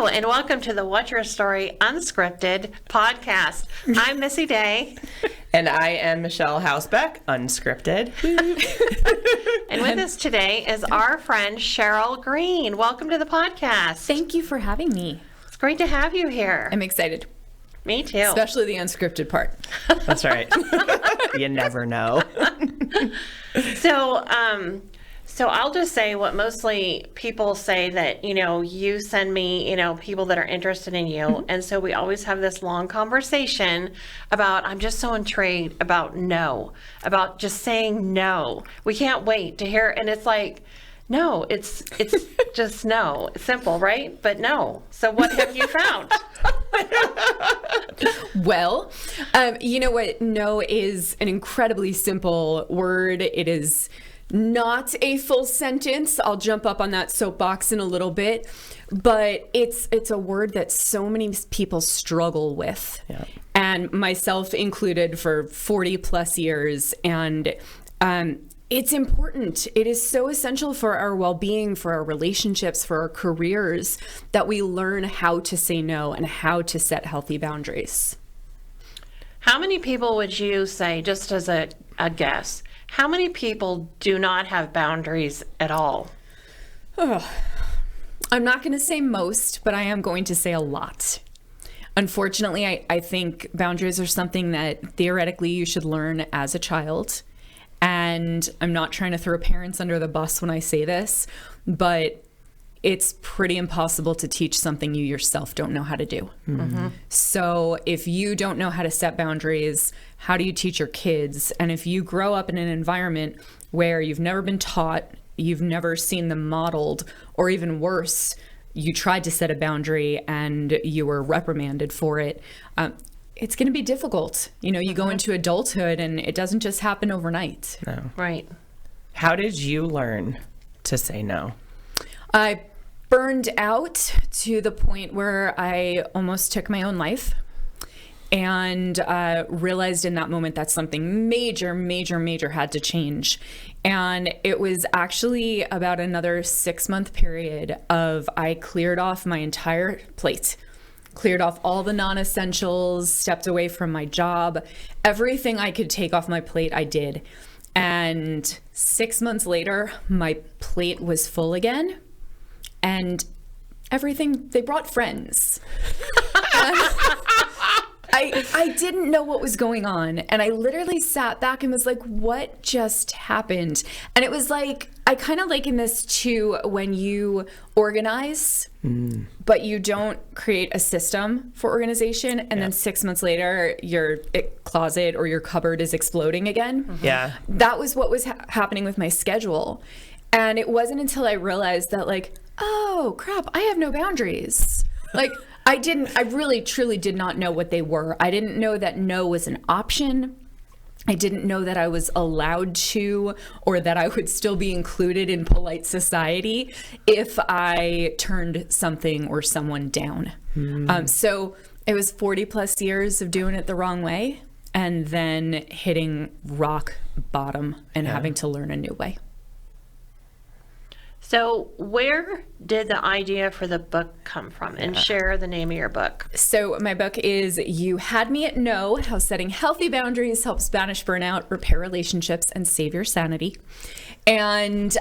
and welcome to the Your Story Unscripted podcast. I'm Missy Day. And I am Michelle Hausbeck, unscripted. And with us today is our friend Sheryl Green. Welcome to the podcast. Thank you for having me. It's great to have you here. I'm excited. Me too. Especially the unscripted part. That's right. You never know. So I'll just say what mostly people say that, you send me, people that are interested in you. Mm-hmm. And so we always have this long conversation about, I'm just so intrigued about about just saying no. We can't wait to hear. And it's like, no, it's just no. It's simple, right? But no. So what have you found? Well, you know what? No is an incredibly simple word. It is not a full sentence. I'll jump up on that soapbox in a little bit, but it's a word that so many people struggle with, and myself included for 40 plus years. And it's important. It is so essential for our well-being, for our relationships, for our careers, that we learn how to say no and how to set healthy boundaries. How many people would you say, just as a guess, how many people do not have boundaries at all? Oh, I'm not going to say most, but I am going to say a lot. Unfortunately, I think boundaries are something that theoretically you should learn as a child. And I'm not trying to throw parents under the bus when I say this, but it's pretty impossible to teach something you yourself don't know how to do. Mm-hmm. So if you don't know how to set boundaries, how do you teach your kids? And if you grow up in an environment where you've never been taught, you've never seen them modeled, or even worse, you tried to set a boundary and you were reprimanded for it, it's going to be difficult. You go into adulthood and it doesn't just happen overnight. No. Right. How did you learn to say no? I burned out to the point where I almost took my own life, and realized in that moment that something major had to change. And it was actually about another 6-month period of I cleared off my entire plate, cleared off all the non-essentials, stepped away from my job. Everything I could take off my plate, I did. And 6 months later, my plate was full again. And they brought friends. I didn't know what was going on. And I literally sat back and was like, what just happened? And it was like, I kind of liken this to when you organize, but you don't create a system for organization. And then 6 months later, your closet or your cupboard is exploding again. Mm-hmm. Yeah. That was what was happening with my schedule. And it wasn't until I realized that, like, oh crap, I have no boundaries. Like, I really truly did not know what they were. I didn't know that no was an option. I didn't know that I was allowed to, or that I would still be included in polite society if I turned something or someone down. So it was 40 plus years of doing it the wrong way, and then hitting rock bottom and having to learn a new way. So where did the idea for the book come from? And share the name of your book. So my book is You Had Me at No, How Setting Healthy Boundaries Helps Banish Burnout, Repair Relationships, and Save Your Sanity. And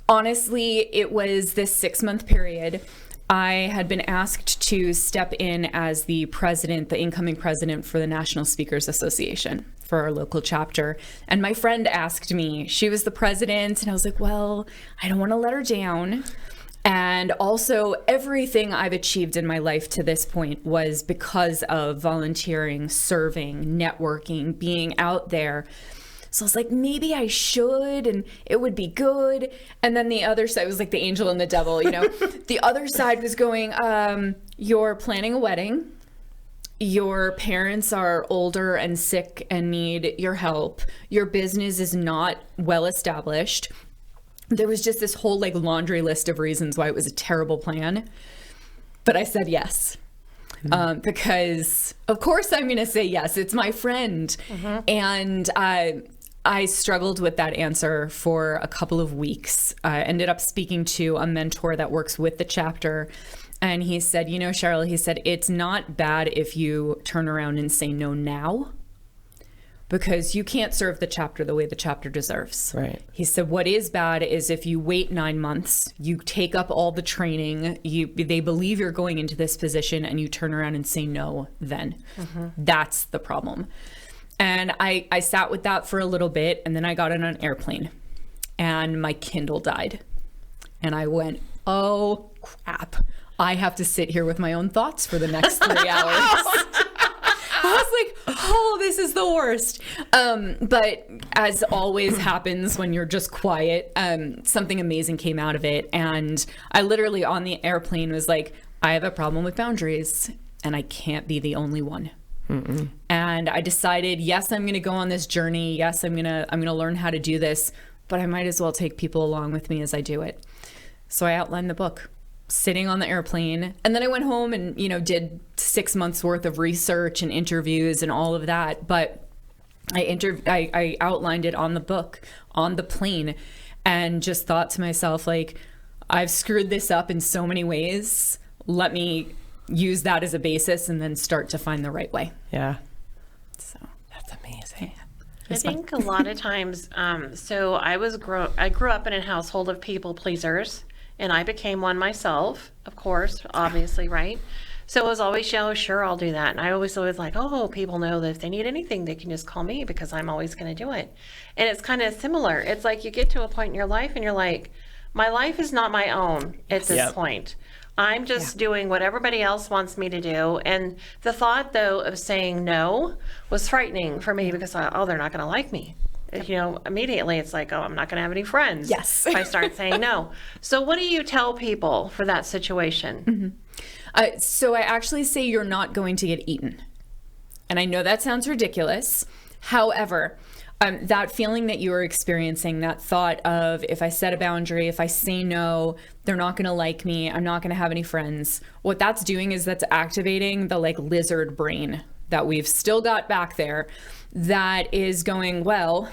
honestly, it was this 6-month period. I had been asked to step in as the incoming president for the National Speakers Association for our local chapter. And my friend asked me, she was the president, and I was like, well, I don't want to let her down. And also, everything I've achieved in my life to this point was because of volunteering, serving, networking, being out there. So I was like, maybe I should, and it would be good. And then the other side was like the angel and the devil, The other side was going, you're planning a wedding. Your parents are older and sick and need your help. Your business is not well established. There was just this whole laundry list of reasons why it was a terrible plan. But I said yes. Because of course I'm going to say yes. It's my friend. Mm-hmm. And I struggled with that answer for a couple of weeks. I ended up speaking to a mentor that works with the chapter. And he said, you know, Sheryl, he said, it's not bad if you turn around and say no now, because you can't serve the chapter the way the chapter deserves. Right. He said, what is bad is if you wait 9 months, you take up all the training, they believe you're going into this position, and you turn around and say no then. That's the problem. And I sat with that for a little bit, and then I got on an airplane and my Kindle died. And I went, oh crap, I have to sit here with my own thoughts for the next 3 hours. I was like, oh, this is the worst. But as always happens when you're just quiet, something amazing came out of it. And I literally on the airplane was like, I have a problem with boundaries and I can't be the only one. And I decided, yes, I'm going to go on this journey. Yes, I'm going to learn how to do this, but I might as well take people along with me as I do it. So I outlined the book sitting on the airplane, and then I went home and, you know, did 6 months worth of research and interviews and all of that. But I outlined it on the book, on the plane, and just thought to myself, like, I've screwed this up in so many ways. Let me use that as a basis and then start to find the right way. Yeah. So That's amazing. I think a lot of times, so I grew up in a household of people pleasers, and I became one myself, of course, obviously, right? So it was always, sure, I'll do that. And I always like, oh, people know that if they need anything, they can just call me because I'm always going to do it. And it's kind of similar. It's like you get to a point in your life and you're like, my life is not my own at this point. I'm just doing what everybody else wants me to do. And the thought, though, of saying no was frightening for me because, they're not going to like me. You know, immediately it's like, oh, I'm not going to have any friends Yes. if I start saying no. So what do you tell people for that situation? So I actually say you're not going to get eaten. And I know that sounds ridiculous. However, that feeling that you are experiencing, that thought of, if I set a boundary, if I say no, they're not going to like me, I'm not going to have any friends. What that's doing is that's activating the like lizard brain that we've still got back there that is going, well,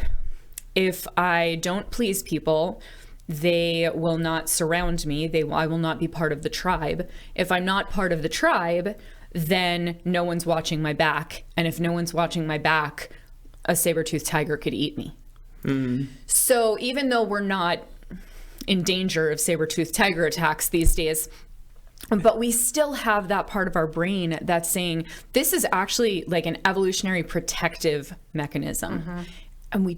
if I don't please people, they will not surround me. I will not be part of the tribe. If I'm not part of the tribe, then no one's watching my back. And if no one's watching my back, a saber-toothed tiger could eat me. So even though we're not in danger of saber-toothed tiger attacks these days, but we still have that part of our brain that's saying this is actually like an evolutionary protective mechanism. And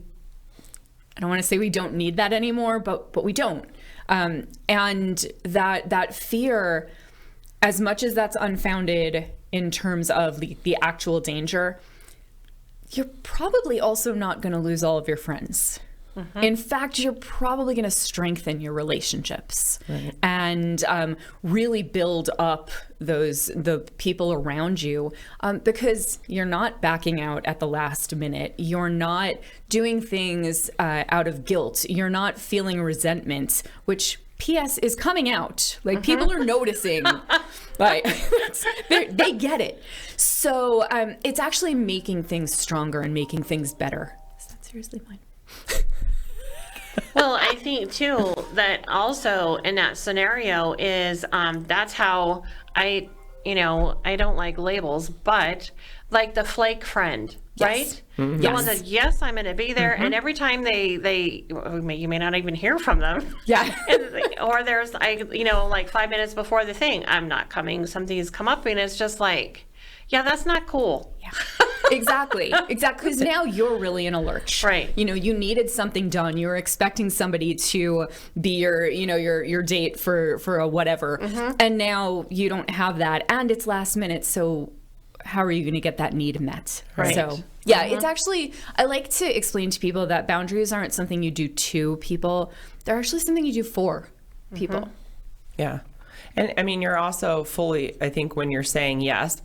I don't want to say we don't need that anymore, but we don't. And that fear, as much as that's unfounded in terms of the actual danger, you're probably also not going to lose all of your friends. In fact, you're probably going to strengthen your relationships and really build up the people around you because you're not backing out at the last minute. You're not doing things out of guilt. You're not feeling resentment, which PS is coming out. Like people are noticing. Like they get it. So it's actually making things stronger and making things better. Is that seriously mine? Well, I think too that also in that scenario is that's how I don't like labels, but like the flake friend, right? The one that, yes, I'm going to be there, and every time you may not even hear from them. Or there's like 5 minutes before the thing, I'm not coming. Something's come up, and it's just like, yeah, that's not cool. Exactly. Because now you're really in a lurch. Right. You needed something done. You were expecting somebody to be your date for a whatever. And now you don't have that. And it's last minute. So how are you going to get that need met? Right. So yeah, it's actually, I like to explain to people that boundaries aren't something you do to people. They're actually something you do for people. Yeah. And I mean, you're also fully, I think when you're saying yes,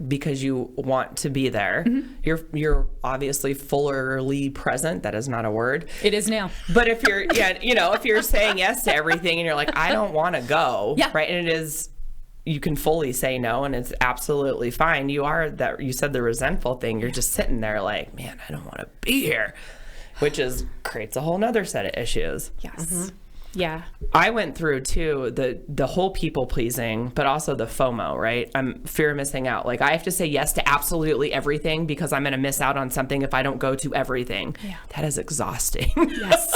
because you want to be there, you're obviously fully present. That is not a word. It is now. But if you're, if you're saying yes to everything and you're like, I don't want to go, right? And it is, you can fully say no, and it's absolutely fine. You said the resentful thing. You're just sitting there like, man, I don't want to be here, which creates a whole nother set of issues. Yes. Yeah. I went through too the whole people pleasing, but also the FOMO, right? I'm fear of missing out. Like I have to say yes to absolutely everything because I'm going to miss out on something if I don't go to everything. Yeah. That is exhausting. Yes.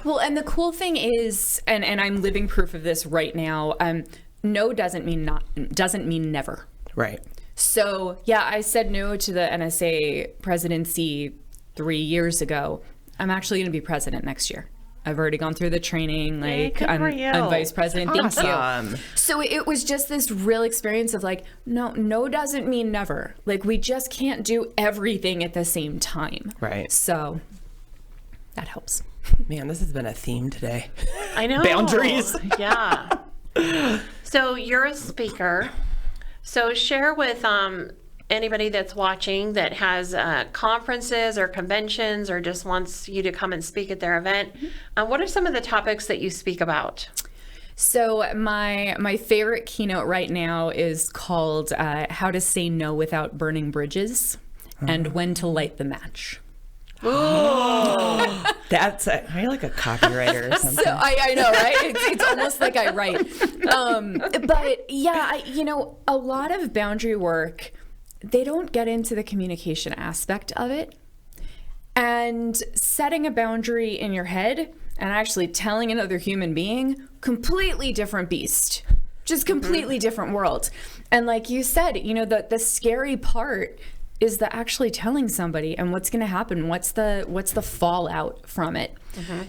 Well, and the cool thing is, and I'm living proof of this right now. No doesn't mean never. Right. So yeah, I said no to the NSA presidency 3 years ago. I'm actually going to be president next year. I've already gone through the training. Like I'm vice president. Awesome. Thank you. So it was just this real experience of like, no doesn't mean never. Like we just can't do everything at the same time. Right. So that helps. Man, this has been a theme today. I know. Boundaries. Yeah. So you're a speaker. So share with anybody that's watching that has conferences or conventions or just wants you to come and speak at their event. What are some of the topics that you speak about? So my favorite keynote right now is called How to Say No Without Burning Bridges and When to Light the Match. Oh, are you like a copywriter or something? So I know, right? It's almost like I write. But yeah, a lot of boundary work, they don't get into the communication aspect of it. And setting a boundary in your head and actually telling another human being, completely different beast. Just completely different world. And like you said, the scary part is the actually telling somebody and what's going to happen. What's the fallout from it?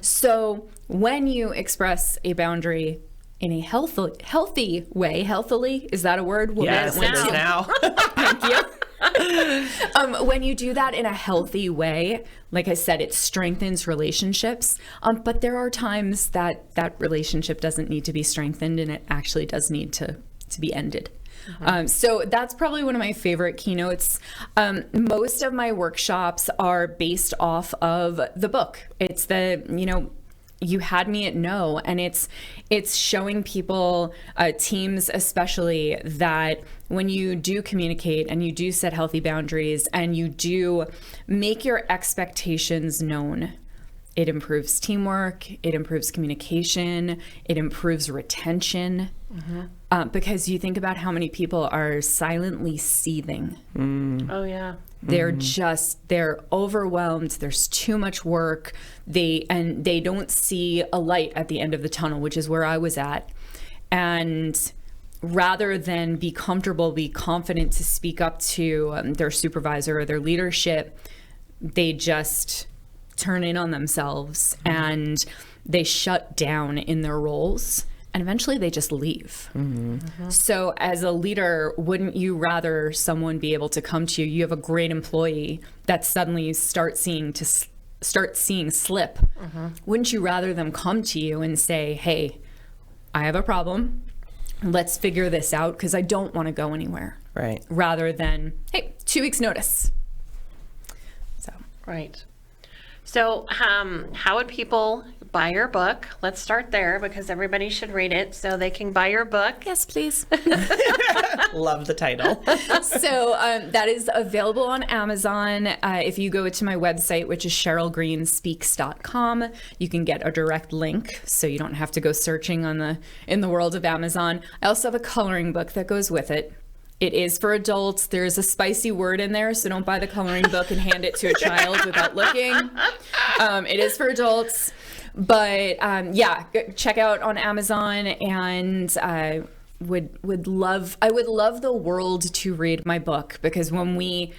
So when you express a boundary in a healthy way, healthily, is that a word? Yes, it is now. Thank you. When you do that in a healthy way, like I said, it strengthens relationships. But there are times that relationship doesn't need to be strengthened and it actually does need to be ended. So that's probably one of my favorite keynotes. Most of my workshops are based off of the book. It's You Had Me at No, and it's showing people, teams especially, that when you do communicate and you do set healthy boundaries and you do make your expectations known, it improves teamwork, it improves communication, it improves retention. Because you think about how many people are silently seething. Oh, yeah. They're overwhelmed. There's too much work. They don't see a light at the end of the tunnel, which is where I was at. And rather than be comfortable, be confident to speak up to their supervisor or their leadership, they just turn in on themselves and they shut down in their roles. And eventually they just leave. So as a leader, wouldn't you rather someone be able to come to you? You have a great employee that suddenly you start seeing slip. Wouldn't you rather them come to you and say, hey, I have a problem. Let's figure this out because I don't want to go anywhere. Right. Rather than, hey, 2 weeks notice. So. Right. So how would people buy your book? Let's start there because everybody should read it so they can buy your book. Yes, please. Love the title. So that is available on Amazon. If you go to my website, which is SherylGreenSpeaks.com, you can get a direct link so you don't have to go searching in the world of Amazon. I also have a coloring book that goes with it. It is for adults. There's a spicy word in there, so don't buy the coloring book and hand it to a child without looking. It is for adults. But yeah, check out on Amazon, and I would love the world to read my book, because when we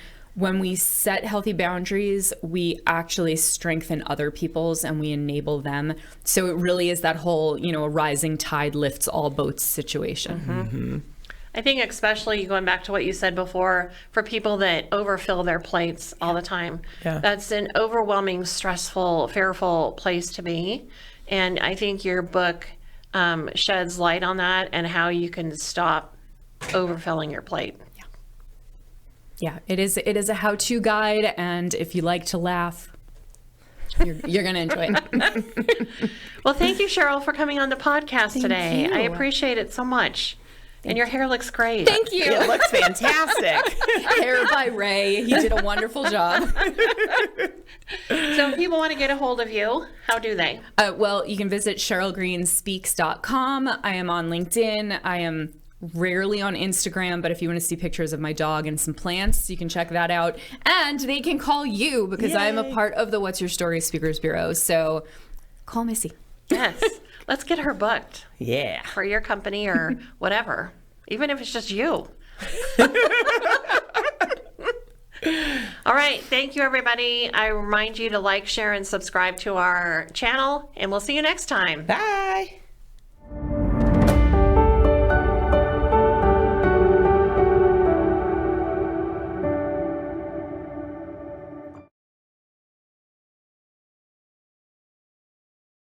set healthy boundaries, we actually strengthen other people's and we enable them. So it really is that whole, a rising tide lifts all boats situation. I think especially going back to what you said before, for people that overfill their plates all the time, that's an overwhelming, stressful, fearful place to be. And I think your book sheds light on that and how you can stop overfilling your plate. Yeah, it is a how-to guide, and if you like to laugh, you're going to enjoy it. Well, thank you, Sheryl, for coming on the podcast today. you. I appreciate it so much. And your hair looks great. Thank you. It looks fantastic. Hair by Ray. He did a wonderful job. So if people want to get a hold of you, how do they? Well, you can visit SherylGreenSpeaks.com. I am on LinkedIn. I am rarely on Instagram, but if you want to see pictures of my dog and some plants, you can check that out. And they can call you because I am a part of the What's Your Story Speakers Bureau. So call Missy. Yes. Let's get her booked. Yeah. For your company or whatever. Even if it's just you. All right. Thank you, everybody. I remind you to like, share, and subscribe to our channel, and we'll see you next time. Bye.